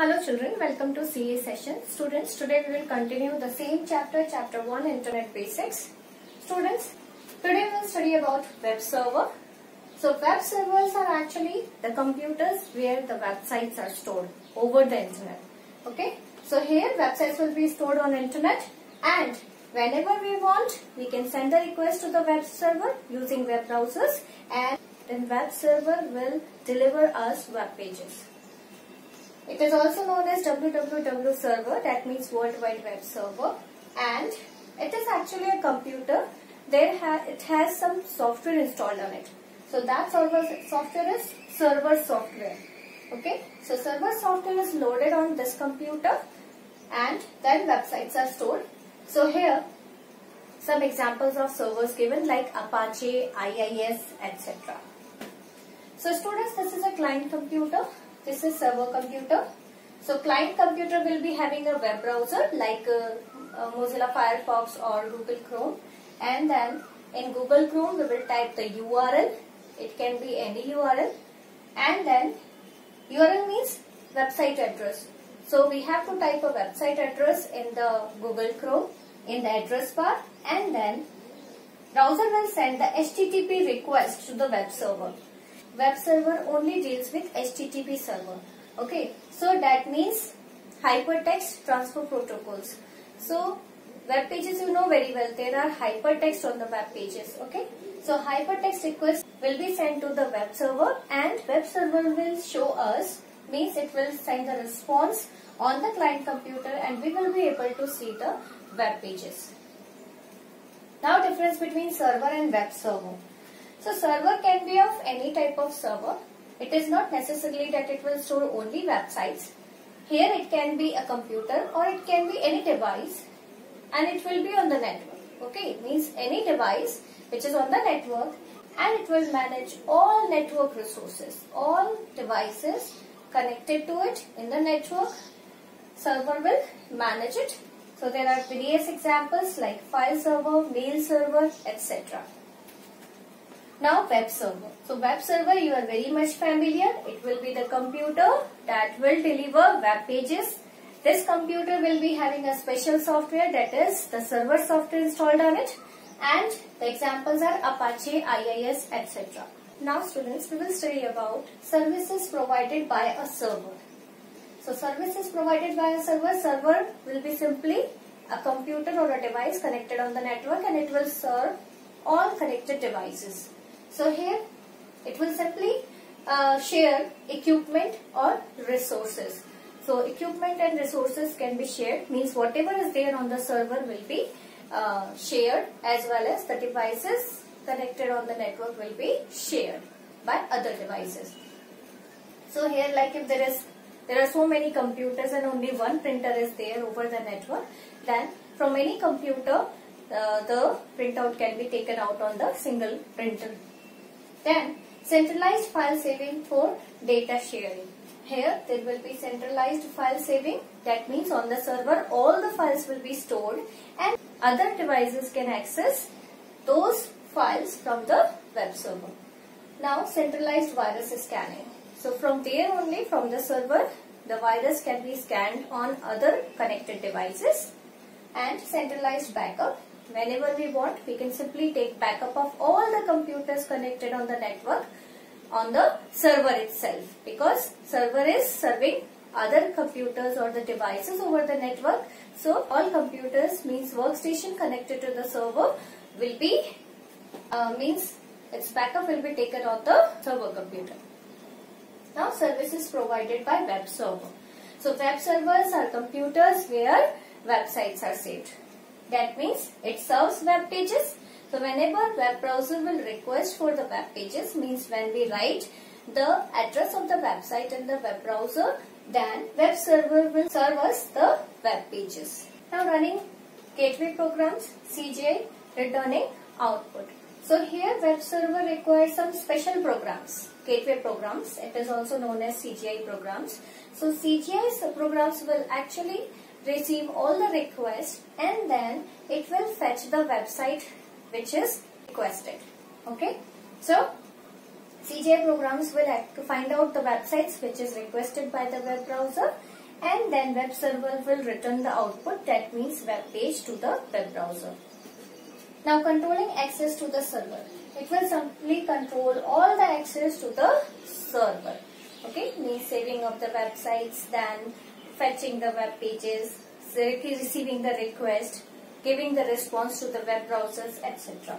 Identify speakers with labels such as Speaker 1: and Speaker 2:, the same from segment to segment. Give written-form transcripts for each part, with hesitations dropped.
Speaker 1: Hello children, welcome to CA session. Students, today we will continue the same chapter, chapter 1, Internet Basics. Students, today we will study about web server. So web servers are actually the computers where the websites are stored over the internet. Okay, so here websites will be stored on internet, and whenever we want, we can send a request to the web server using web browsers, and then web server will deliver us web pages. It is also known as www server, that means World Wide Web Server, and it is actually a computer. It has some software installed on it. So that software is server software. Okay, so server software is loaded on this computer, and then websites are stored. So here some examples of servers given like Apache, IIS, etc. So students, this is a client computer. This is server computer. So client computer will be having a web browser like Mozilla Firefox or Google Chrome, and then in Google Chrome we will type the URL. It can be any URL, and then URL means website address. So we have to type a website address in the Google Chrome in the address bar, and then browser will send the HTTP request to the web server. Web server only deals with HTTP server. Okay, so that means hypertext transfer protocols. So web pages you know very well, there are hypertext on the web pages. Okay, so hypertext request will be sent to the web server, and web server will show us, means it will send the response on the client computer, and we will be able to see the web pages. Now difference between server and web server. So server can be of any type of server. It is not necessarily that it will store only websites. Here it can be a computer or it can be any device, and it will be on the network. Okay, it means any device which is on the network, and it will manage all network resources, all devices connected to it in the network. Server will manage it. So there are various examples like file server, mail server, etc. Now web server. So web server you are very much familiar. It will be the computer that will deliver web pages. This computer will be having a special software, that is the server software installed on it, and the examples are Apache, IIS, etc. Now students, we will study about services provided by a server. So services provided by a server will be simply a computer or a device connected on the network, and it will serve all connected devices. So here it will simply share equipment or resources. So equipment and resources can be shared, means whatever is there on the server will be shared, as well as the devices connected on the network will be shared by other devices. So here, like if there are so many computers and only one printer is there over the network, then from any computer the printout can be taken out on the single printer. Then centralized file saving for data sharing. Here there will be centralized file saving, that means on the server all the files will be stored, and other devices can access those files from the web server. Now centralized virus scanning. So from there only, from the server, the virus can be scanned on other connected devices. And centralized backup. Whenever we want, we can simply take backup of all the computers connected on the network on the server itself, because server is serving other computers or the devices over the network. So all computers, means workstation connected to the server will be, means its backup will be taken on the server computer. Now services provided by web server. So web servers are computers where websites are saved. That means it serves web pages. So whenever web browser will request for the web pages, means when we write the address of the website in the web browser, then web server will serve us the web pages. Now running gateway programs, CGI, returning output. So here web server requires some special programs, gateway programs. It is also known as CGI programs. So CGI programs will actually receive all the requests, and then it will fetch the website which is requested. Okay, so CGI programs will find out the websites which is requested by the web browser, and then web server will return the output, that means web page, to the web browser. Now controlling access to the server. It will simply control all the access to the server. Okay, means saving of the websites, then fetching the web pages, receiving the request, giving the response to the web browsers, etc.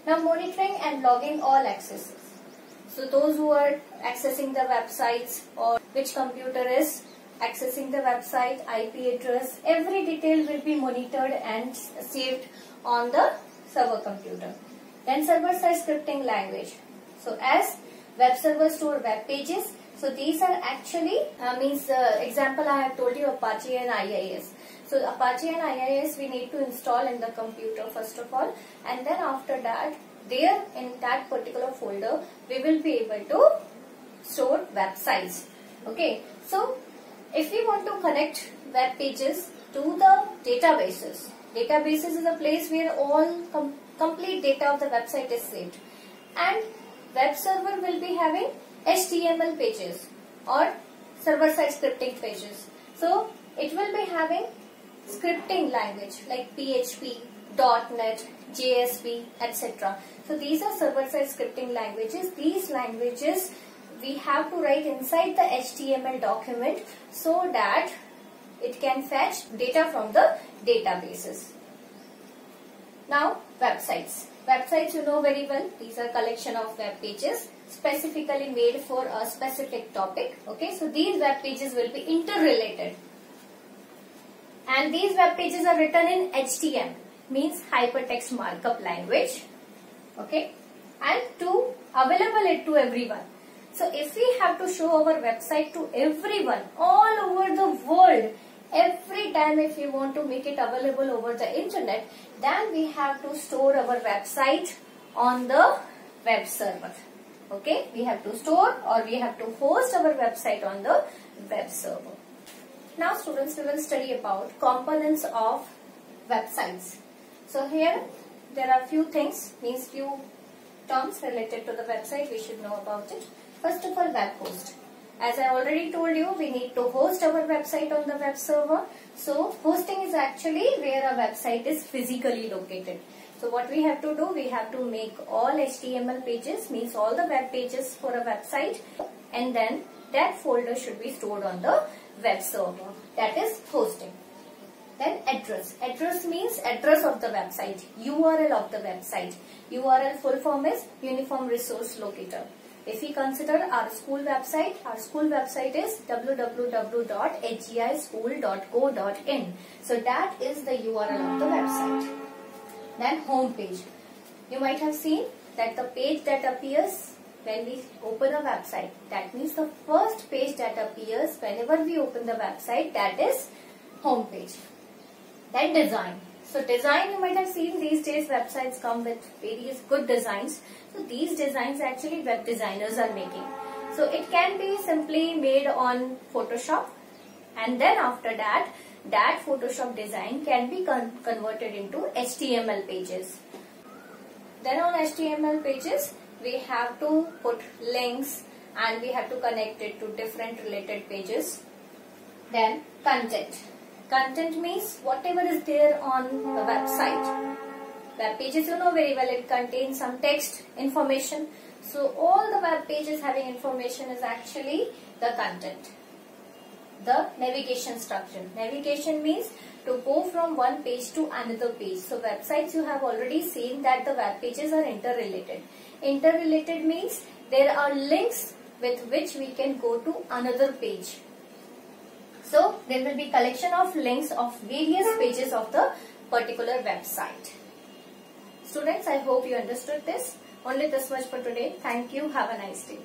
Speaker 1: Now monitoring and logging all accesses. So those who are accessing the websites or which computer is accessing the website, IP address, every detail will be monitored and saved on the server computer. Then server-side scripting language. So as web server store web pages, so these are actually example I have told you, Apache and IIS. So Apache and IIS we need to install in the computer first of all, and then after that there in that particular folder we will be able to store websites. Okay, so if we want to connect web pages to the databases, databases is a place where all complete data of the website is saved, and web server will be having HTML pages or server-side scripting pages. So it will be having scripting language like PHP, .NET, JSP, etc. So these are server-side scripting languages. These languages we have to write inside the HTML document so that it can fetch data from the databases. Now websites. Websites you know very well. These are collection of web pages specifically made for a specific topic. Okay, so these web pages will be interrelated. And these web pages are written in HTML, means hypertext markup language. Okay, and to available it to everyone. So if we have to show our website to everyone all over the world, every time if we want to make it available over the internet, then we have to store our website on the web server. Okay, we have to store or we have to host our website on the web server. Now students, we will study about components of websites. So here there are few things, means few terms related to the website we should know about it. First of all, web host. As I already told you, we need to host our website on the web server. So hosting is actually where a website is physically located. So what we have to do, we have to make all HTML pages, means all the web pages for a website, and then that folder should be stored on the web server. That is hosting. Then address. Address means address of the website, URL of the website. URL full form is Uniform Resource Locator. If we consider our school website is www.hgischool.co.in. So that is the URL of the website. Then home page. You might have seen that the page that appears when we open a website, that means the first page that appears whenever we open the website, that is home page. Then design. So design, you might have seen these days websites come with various good designs. So these designs actually web designers are making. So it can be simply made on Photoshop, and then after that, that Photoshop design can be converted into HTML pages. Then on HTML pages, we have to put links and we have to connect it to different related pages. Then content. Content means whatever is there on the website. Web pages you know very well, it contains some text information. So all the web pages having information is actually the content. The navigation structure. Navigation means to go from one page to another page. So websites you have already seen that the web pages are interrelated. Interrelated means there are links with which we can go to another page. So there will be collection of links of various pages of the particular website. Students, I hope you understood this. Only this much for today. Thank you. Have a nice day.